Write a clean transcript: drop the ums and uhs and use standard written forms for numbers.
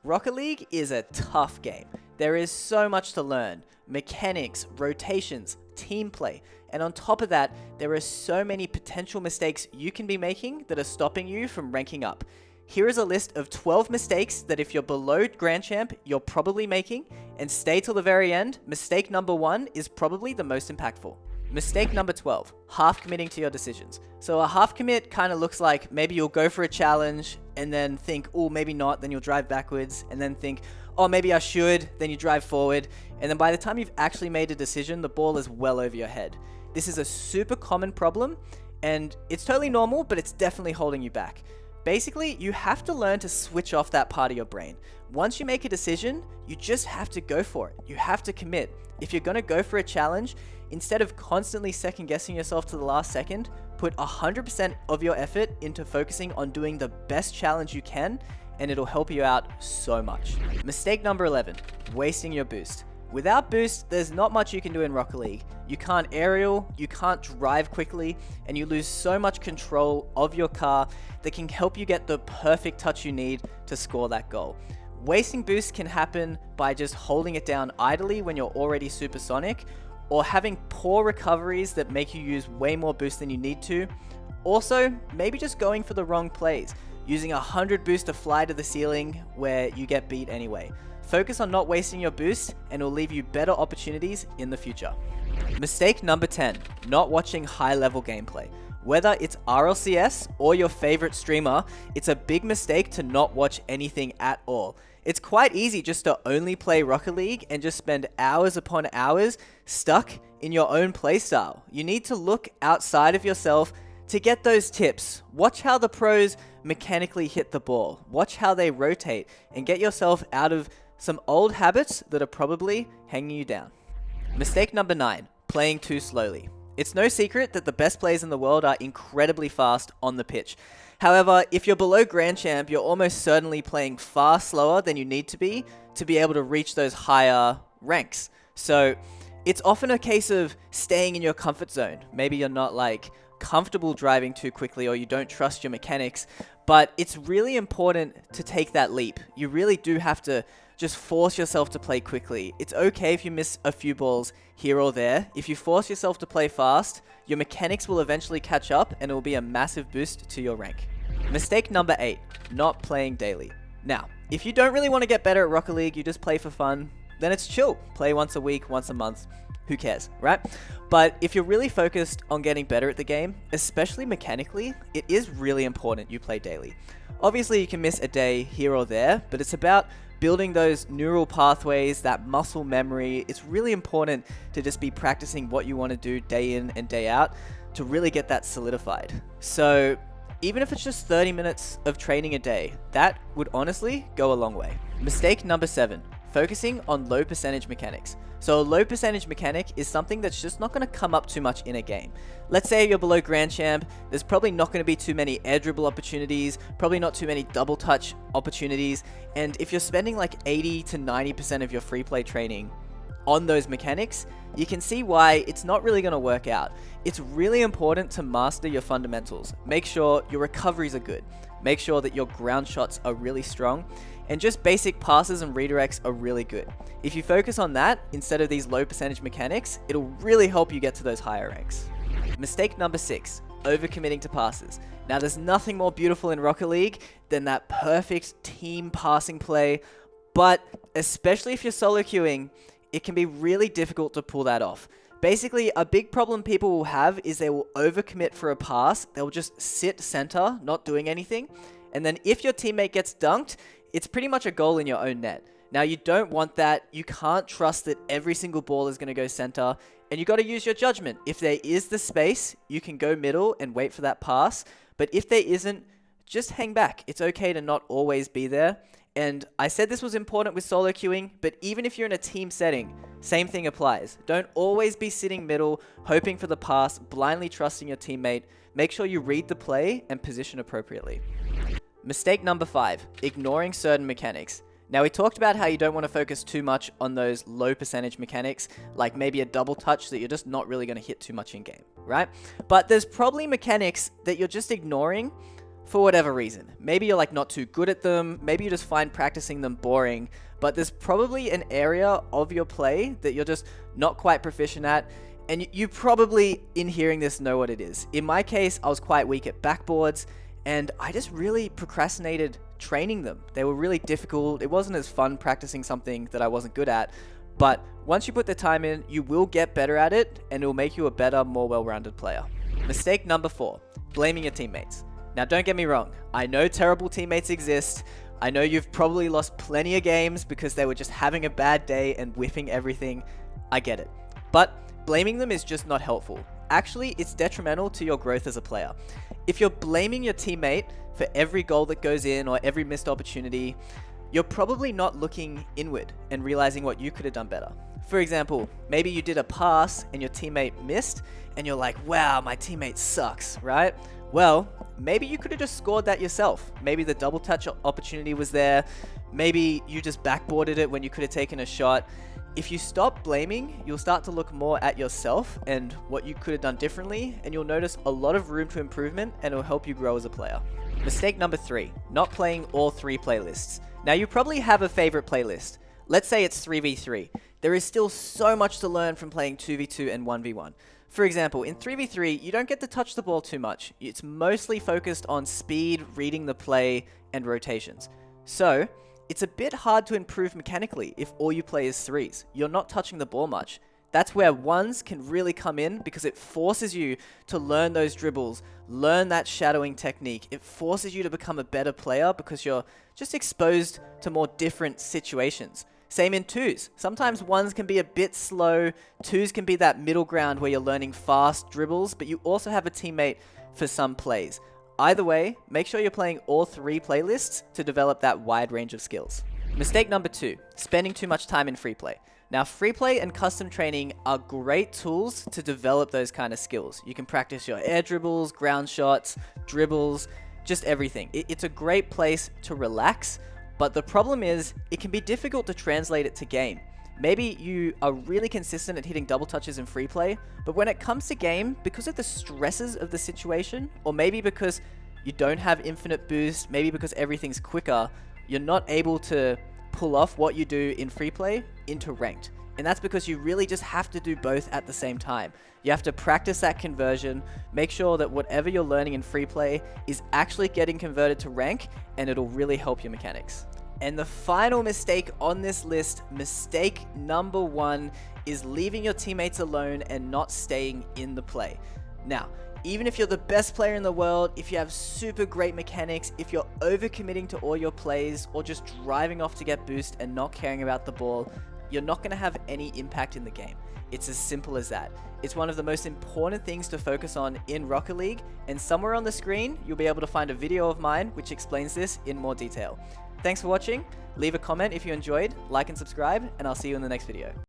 Rocket League is a tough game. There is so much to learn. Mechanics, rotations, team play, and on top of that, there are so many potential mistakes you can be making that are stopping you from ranking up. Here is a list of 12 mistakes that if you're below Grand Champ, you're probably making, and stay till the very end. Mistake number 1 is probably the most impactful. Mistake number 12, half committing to your decisions. So a half commit kind of looks like maybe you'll go for a challenge and then think, oh, maybe not, then you'll drive backwards and then think, oh, maybe I should, then you drive forward. And then by the time you've actually made a decision, the ball is well over your head. This is a super common problem and it's totally normal, but it's definitely holding you back. Basically, you have to learn to switch off that part of your brain. Once you make a decision, you just have to go for it. You have to commit. If you're going to go for a challenge, instead of constantly second guessing yourself to the last second, put 100% of your effort into focusing on doing the best challenge you can, and it'll help you out so much. Mistake number 11, wasting your boost. Without boost, there's not much you can do in Rocket League. You can't aerial, you can't drive quickly, and you lose so much control of your car that can help you get the perfect touch you need to score that goal. Wasting boost can happen by just holding it down idly when you're already supersonic, or having poor recoveries that make you use way more boost than you need to. Also, maybe just going for the wrong plays, using 100 boost to fly to the ceiling where you get beat anyway. Focus on not wasting your boost and it will leave you better opportunities in the future. Mistake number 10, not watching high level gameplay. Whether it's rlcs or your favorite streamer, it's a big mistake to not watch anything at all. It's quite easy just to only play Rocket League and just spend hours upon hours stuck in your own playstyle. You need to look outside of yourself to get those tips. Watch how the pros mechanically hit the ball. Watch how they rotate and get yourself out of some old habits that are probably hanging you down. Mistake number 9, playing too slowly. It's no secret that the best players in the world are incredibly fast on the pitch. However, if you're below Grand Champ, you're almost certainly playing far slower than you need to be able to reach those higher ranks. So it's often a case of staying in your comfort zone. Maybe you're not like comfortable driving too quickly or you don't trust your mechanics, but it's really important to take that leap. You really do have to just force yourself to play quickly. It's okay if you miss a few balls here or there. If you force yourself to play fast, your mechanics will eventually catch up and it will be a massive boost to your rank. Mistake number 8, not playing daily. Now, if you don't really want to get better at Rocket League, you just play for fun, then it's chill. Play once a week, once a month. Who cares, right? But if you're really focused on getting better at the game, especially mechanically, it is really important you play daily. Obviously, you can miss a day here or there, but it's about building those neural pathways, that muscle memory. It's really important to just be practicing what you want to do day in and day out to really get that solidified. So even if it's just 30 minutes of training a day, that would honestly go a long way. Mistake number 7, focusing on low percentage mechanics. So a low percentage mechanic is something that's just not going to come up too much in a game. Let's say you're below Grand Champ, there's probably not going to be too many air dribble opportunities, probably not too many double touch opportunities, and if you're spending like 80 to 90% of your free play training on those mechanics, you can see why it's not really going to work out. It's really important to master your fundamentals. Make sure your recoveries are good. Make sure that your ground shots are really strong. And just basic passes and redirects are really good. If you focus on that instead of these low percentage mechanics, it'll really help you get to those higher ranks. Mistake number 6, overcommitting to passes. Now there's nothing more beautiful in Rocket League than that perfect team passing play, but especially if you're solo queuing, it can be really difficult to pull that off. Basically, a big problem people will have is they will overcommit for a pass. They'll just sit center, not doing anything. And then if your teammate gets dunked, it's pretty much a goal in your own net. Now, you don't want that. You can't trust that every single ball is going to go center. And you got to use your judgment. If there is the space, you can go middle and wait for that pass. But if there isn't, just hang back. It's okay to not always be there. And I said this was important with solo queuing, but even if you're in a team setting, same thing applies. Don't always be sitting middle, hoping for the pass, blindly trusting your teammate. Make sure you read the play and position appropriately. Mistake number 5, ignoring certain mechanics. Now we talked about how you don't want to focus too much on those low percentage mechanics, like maybe a double touch that you're just not really going to hit too much in game, right? But there's probably mechanics that you're just ignoring for whatever reason. Maybe you're like not too good at them, maybe you just find practicing them boring, but there's probably an area of your play that you're just not quite proficient at, and you probably, in hearing this, know what it is. In my case, I was quite weak at backboards, and I just really procrastinated training them. They were really difficult. It wasn't as fun practicing something that I wasn't good at, but once you put the time in, you will get better at it, and it will make you a better, more well-rounded player. Mistake number 4, blaming your teammates. Now, don't get me wrong. I know terrible teammates exist. I know you've probably lost plenty of games because they were just having a bad day and whiffing everything. I get it. But blaming them is just not helpful. Actually, it's detrimental to your growth as a player. If you're blaming your teammate for every goal that goes in or every missed opportunity, you're probably not looking inward and realizing what you could have done better. For example, maybe you did a pass and your teammate missed and you're like, wow, my teammate sucks, right? Well, maybe you could have just scored that yourself. Maybe the double touch opportunity was there. Maybe you just backboarded it when you could have taken a shot. If you stop blaming, you'll start to look more at yourself and what you could have done differently, and you'll notice a lot of room to improvement, and it'll help you grow as a player. Mistake number 3, not playing all 3 playlists. Now, you probably have a favorite playlist. Let's say it's 3v3. There is still so much to learn from playing 2v2 and 1v1. For example, in 3v3, you don't get to touch the ball too much. It's mostly focused on speed, reading the play, and rotations. So, it's a bit hard to improve mechanically if all you play is 3s. You're not touching the ball much. That's where 1s can really come in because it forces you to learn those dribbles, learn that shadowing technique. It forces you to become a better player because you're just exposed to more different situations. Same in 2s. Sometimes 1s can be a bit slow, 2s can be that middle ground where you're learning fast dribbles, but you also have a teammate for some plays. Either way, make sure you're playing all 3 playlists to develop that wide range of skills. Mistake number 2, spending too much time in free play. Now, free play and custom training are great tools to develop those kind of skills. You can practice your air dribbles, ground shots, dribbles, just everything. It's a great place to relax, but the problem is it can be difficult to translate it to game. Maybe you are really consistent at hitting double touches in free play, but when it comes to game, because of the stresses of the situation, or maybe because you don't have infinite boost, maybe because everything's quicker, you're not able to pull off what you do in free play into ranked. And that's because you really just have to do both at the same time. You have to practice that conversion, make sure that whatever you're learning in free play is actually getting converted to rank, and it'll really help your mechanics. And the final mistake on this list, mistake number 1, is leaving your teammates alone and not staying in the play. Now, even if you're the best player in the world, if you have super great mechanics, if you're overcommitting to all your plays or just driving off to get boost and not caring about the ball, you're not going to have any impact in the game. It's as simple as that. It's one of the most important things to focus on in Rocket League, and somewhere on the screen, you'll be able to find a video of mine which explains this in more detail. Thanks for watching. Leave a comment if you enjoyed, like and subscribe, and I'll see you in the next video.